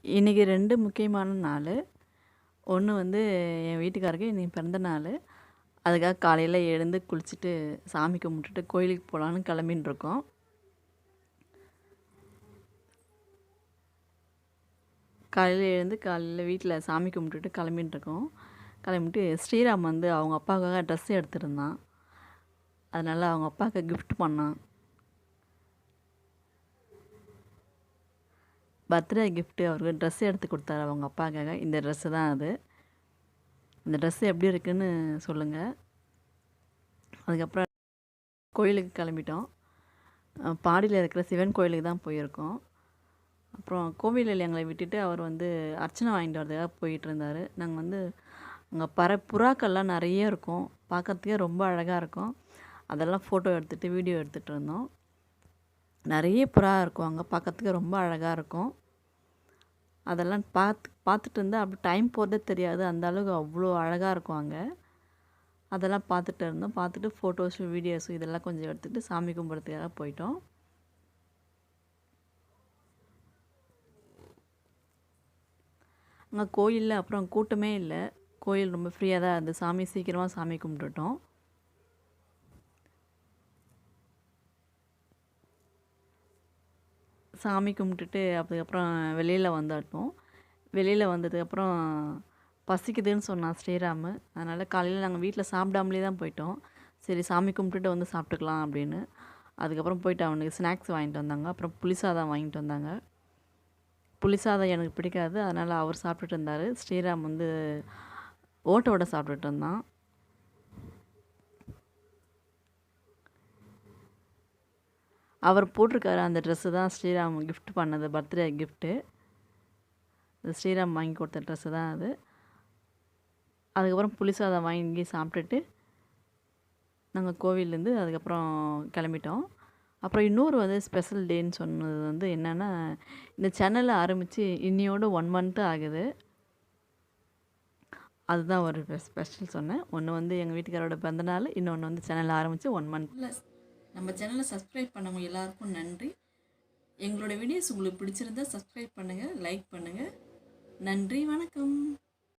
இன்றைக்கி 2 முக்கியமான நாள். ஒன்று வந்து என் வீட்டுக்காருக்கு இன்னைக்கு பிறந்த நாள். அதுக்காக காலையில் எழுந்து குளிச்சுட்டு சாமி கும்பிட்டுட்டு கோயிலுக்கு போகலான்னு கிளம்பின்னு இருக்கோம். காலையில் வீட்டில் சாமி கும்பிட்டுட்டு கிளம்பின்னு இருக்கோம். கிளம்பிட்டு ஸ்ரீராம் வந்து அவங்க அப்பாவுக்காக ட்ரெஸ் எடுத்துருந்தான். அதனால் அவங்க அப்பாவுக்கு கிஃப்ட் பண்ணான். பர்த்டே கிஃப்ட்டு அவருக்கு ட்ரெஸ் எடுத்து கொடுத்தாரு அவங்க அப்பாவுக்காக. இந்த ட்ரெஸ்ஸு தான் அது. இந்த ட்ரெஸ்ஸு எப்படி இருக்குன்னு சொல்லுங்கள். அதுக்கப்புறம் கோயிலுக்கு கிளம்பிட்டோம். பாடியில் இருக்கிற சிவன் கோயிலுக்கு தான் போயிருக்கோம். அப்புறம் கோவிலில் எங்களை விட்டுட்டு அவர் வந்து அர்ச்சனை வாங்கிட்டு வரதுக்காக போயிட்டு இருந்தார். நாங்கள் வந்து அங்கே புறாக்கள்லாம் நிறைய இருக்கும். பார்க்கறதுக்கே ரொம்ப அழகாக இருக்கும். அதெல்லாம் ஃபோட்டோ எடுத்துகிட்டு வீடியோ எடுத்துகிட்டு இருந்தோம். நிறைய புறா இருக்கும் அங்கே, பார்க்கறதுக்கு ரொம்ப அழகாக இருக்கும். அதெல்லாம் பார்த்துட்டு இருந்தால் அப்படி டைம் போகிறதே தெரியாது. அந்த அளவுக்கு அவ்வளோ அழகாக இருக்கும் அங்கே. அதெல்லாம் பார்த்துட்டு இருந்தோம். பார்த்துட்டு ஃபோட்டோஸு வீடியோஸு இதெல்லாம் கொஞ்சம் எடுத்துகிட்டு சாமி கும்பிட்றதுக்காக போயிட்டோம். அங்கே கோயிலில் அப்புறம் கூட்டமே இல்லை. கோயில் ரொம்ப ஃப்ரீயாக தான் இருந்தது. சீக்கிரமாக சாமி கும்பிட்டுட்டோம். சாமி கும்பிட்டுட்டு அதுக்கப்புறம் வெளியில் வந்துட்டோம். வெளியில் வந்ததுக்கப்புறம் பசிக்குதுன்னு சொன்னான் ஸ்ரீராமு. அதனால் காலையில் நாங்கள் வீட்டில் சாப்பிடாமலே தான் போயிட்டோம். சரி சாமி கும்பிட்டுட்டு வந்து சாப்பிட்டுக்கலாம் அப்படின்னு. அதுக்கப்புறம் போயிட்டு அவனுக்கு ஸ்நாக்ஸ் வாங்கிட்டு வந்தாங்க. அப்புறம் புளிசாதம் வாங்கிட்டு வந்தாங்க. புளிசாதம் எனக்கு பிடிக்காது, அதனால் அவர் சாப்பிட்டுட்டு இருந்தார். ஸ்ரீராம் வந்து ஓட்டோட சாப்பிட்டுட்டு இருந்தான். அவர் போட்டிருக்காரு அந்த ட்ரெஸ்ஸு தான் ஸ்ரீராம் கிஃப்ட் பண்ணது, பர்த்டே கிஃப்ட்டு. அது ஸ்ரீராம் வாங்கி கொடுத்த ட்ரெஸ்ஸு தான் அது. அதுக்கப்புறம் புளிசாதம் வாங்கி சாப்பிட்டுட்டு நாங்கள் கோவிலேருந்து அதுக்கப்புறம் கிளம்பிட்டோம். அப்புறம் இன்னொரு வந்து ஸ்பெஷல் டேன்னு சொன்னது வந்து என்னென்னா, இந்த சேனலை ஆரம்பித்து இன்னையோடு 1 மந்த்து ஆகுது. அதுதான் ஒரு ஸ்பெஷல் சொன்னேன். ஒன்று வந்து எங்கள் வீட்டுக்காரோட பிறந்தநாள், இன்னொன்று வந்து சேனல் ஆரம்பித்து 1 மந்த். நம்ம சேனலை சப்ஸ்கிரைப் பண்ணவங்க எல்லாருக்கும் நன்றி. எங்களோட வீடியோஸ் உங்களுக்கு பிடிச்சிருந்தா சப்ஸ்கிரைப் பண்ணுங்கள், லைக் பண்ணுங்கள். நன்றி, வணக்கம்.